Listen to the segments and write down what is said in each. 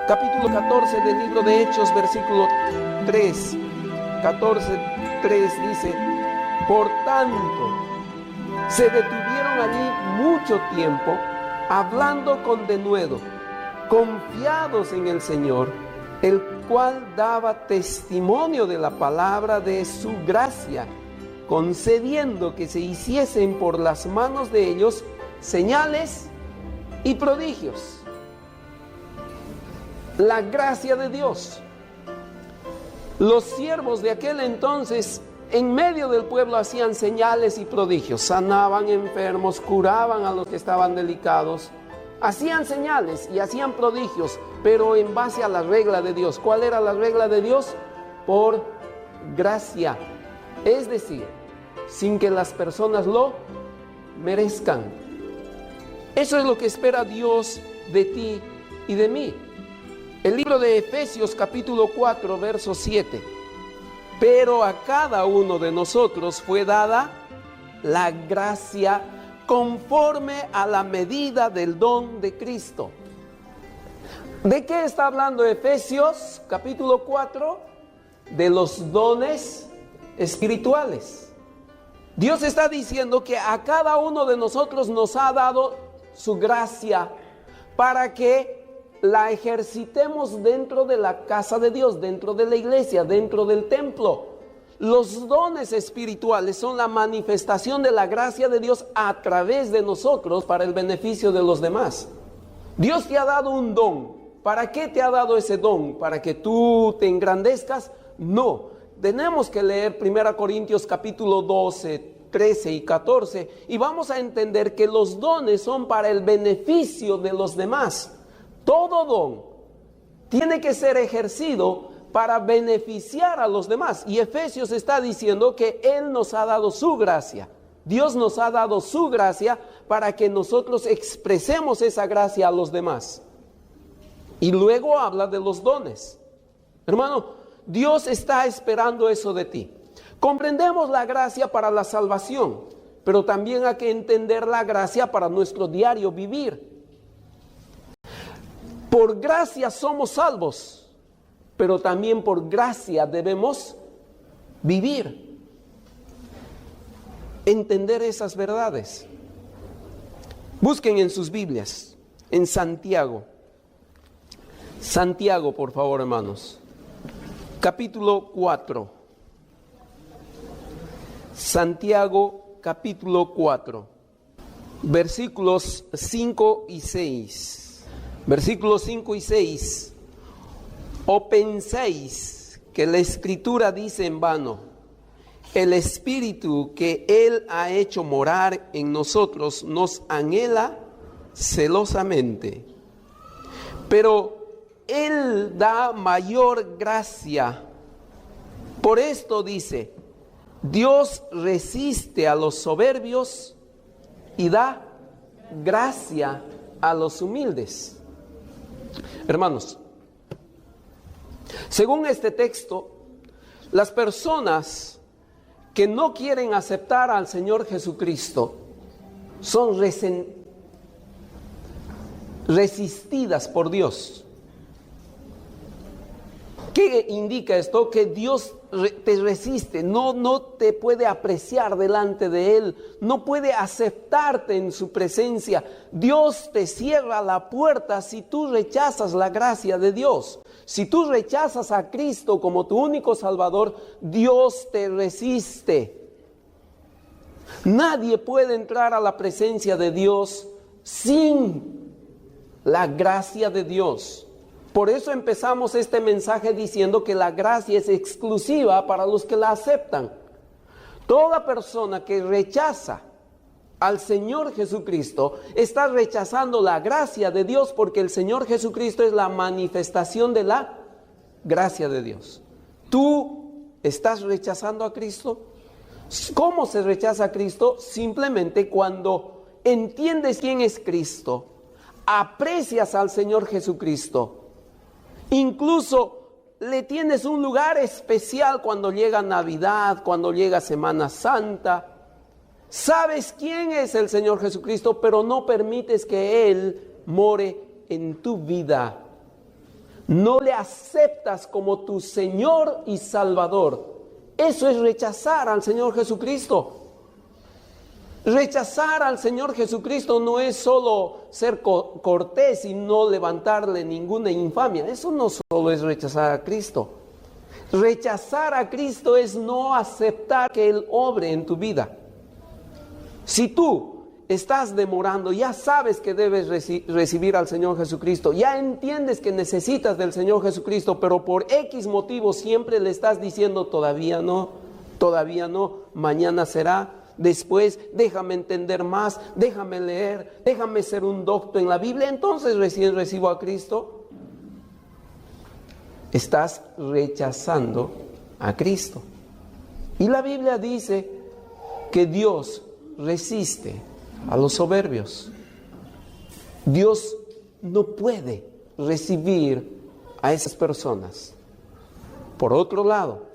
capítulo 14 del libro de Hechos, versículo 3, 14:3 dice: por tanto, se detuvieron allí mucho tiempo, hablando con denuedo, confiados en el Señor, el cual daba testimonio de la palabra de su gracia, concediendo que se hiciesen por las manos de ellos señales y prodigios. La gracia de Dios. Los siervos de aquel entonces, en medio del pueblo, hacían señales y prodigios, sanaban enfermos, curaban a los que estaban delicados, hacían señales y hacían prodigios, pero en base a la regla de Dios. ¿Cuál era la regla de Dios? Por gracia, es decir, sin que las personas lo merezcan. Eso es lo que espera Dios de ti y de mí. El libro de Efesios capítulo 4, verso 7. Pero a cada uno de nosotros fue dada la gracia conforme a la medida del don de Cristo. ¿De qué está hablando Efesios capítulo 4? De los dones espirituales. Dios está diciendo que a cada uno de nosotros nos ha dado su gracia para que la ejercitemos dentro de la casa de Dios, dentro de la iglesia, dentro del templo. Los dones espirituales son la manifestación de la gracia de Dios a través de nosotros para el beneficio de los demás. Dios te ha dado un don. ¿Para qué te ha dado ese don? ¿Para que tú te engrandezcas? No. Tenemos que leer 1 Corintios capítulo 12, 13 y 14 y vamos a entender que los dones son para el beneficio de los demás. Todo don tiene que ser ejercido para beneficiar a los demás. Y Efesios está diciendo que Él nos ha dado su gracia. Dios nos ha dado su gracia para que nosotros expresemos esa gracia a los demás. Y luego habla de los dones. Hermano, Dios está esperando eso de ti. Comprendemos la gracia para la salvación, pero también hay que entender la gracia para nuestro diario vivir. Por gracia somos salvos, pero también por gracia debemos vivir. Entender esas verdades. Busquen en sus Biblias, en Santiago. Santiago, por favor, hermanos. Capítulo 4. Santiago, capítulo 4. Versículos 5 y 6. Versículos 5 y 6. ¿O pensáis que la Escritura dice en vano: el Espíritu que Él ha hecho morar en nosotros nos anhela celosamente? Pero Él da mayor gracia. Por esto dice: Dios resiste a los soberbios y da gracia a los humildes. Hermanos, según este texto, las personas que no quieren aceptar al Señor Jesucristo son resistidas por Dios. ¿Qué indica esto? Que Dios te resiste, no te puede apreciar delante de Él, no puede aceptarte en su presencia. Dios te cierra la puerta si tú rechazas la gracia de Dios. Si tú rechazas a Cristo como tu único Salvador, Dios te resiste. Nadie puede entrar a la presencia de Dios sin la gracia de Dios. Por eso empezamos este mensaje diciendo que la gracia es exclusiva para los que la aceptan. Toda persona que rechaza al Señor Jesucristo está rechazando la gracia de Dios, porque el Señor Jesucristo es la manifestación de la gracia de Dios. ¿Tú estás rechazando a Cristo? ¿Cómo se rechaza a Cristo? Simplemente cuando entiendes quién es Cristo, aprecias al Señor Jesucristo. Incluso le tienes un lugar especial cuando llega Navidad, cuando llega Semana Santa. Sabes quién es el Señor Jesucristo, pero no permites que Él more en tu vida. No le aceptas como tu Señor y Salvador. Eso es rechazar al Señor Jesucristo. Rechazar al Señor Jesucristo no es solo ser cortés y no levantarle ninguna infamia. Eso no solo es rechazar a Cristo. Rechazar a Cristo es no aceptar que Él obre en tu vida. Si tú estás demorando, ya sabes que debes recibir al Señor Jesucristo, ya entiendes que necesitas del Señor Jesucristo, pero por X motivo siempre le estás diciendo todavía no, mañana será, después déjame entender más, déjame leer, déjame ser un docto en la Biblia, entonces recién recibo a Cristo. Estás rechazando a Cristo. Y la Biblia dice que Dios resiste a los soberbios. Dios no puede recibir a esas personas. Por otro lado,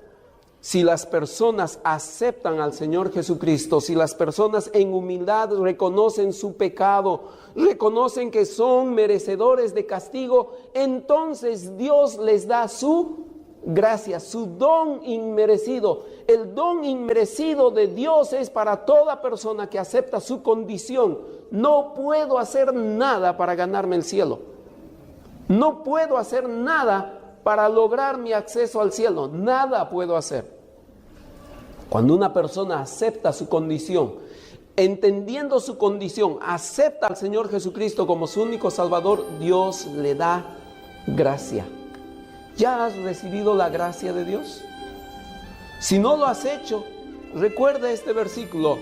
si las personas aceptan al Señor Jesucristo, si las personas en humildad reconocen su pecado, reconocen que son merecedores de castigo, entonces Dios les da su gracia, su don inmerecido. El don inmerecido de Dios es para toda persona que acepta su condición. No puedo hacer nada para ganarme el cielo. No puedo hacer nada para lograr mi acceso al cielo. Nada puedo hacer. Cuando una persona acepta su condición, entendiendo su condición, acepta al Señor Jesucristo como su único Salvador, Dios le da gracia. ¿Ya has recibido la gracia de Dios? Si no lo has hecho, recuerda este versículo: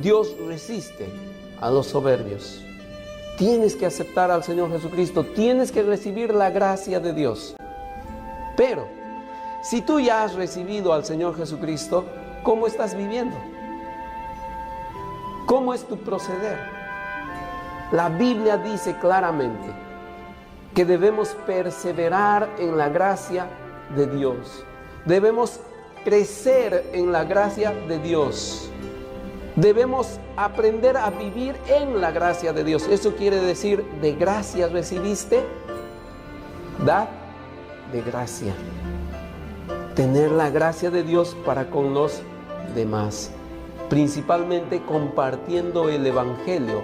Dios resiste a los soberbios. Tienes que aceptar al Señor Jesucristo, tienes que recibir la gracia de Dios. Pero, si tú ya has recibido al Señor Jesucristo, ¿cómo estás viviendo? ¿Cómo es tu proceder? La Biblia dice claramente que debemos perseverar en la gracia de Dios. Debemos crecer en la gracia de Dios. Debemos aprender a vivir en la gracia de Dios. Eso quiere decir, de gracia recibiste, da de gracia. Tener la gracia de Dios para con los demás, principalmente compartiendo el Evangelio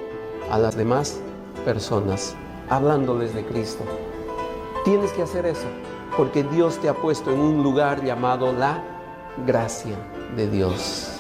a las demás personas, hablándoles de Cristo. Tienes que hacer eso, porque Dios te ha puesto en un lugar llamado la gracia de Dios.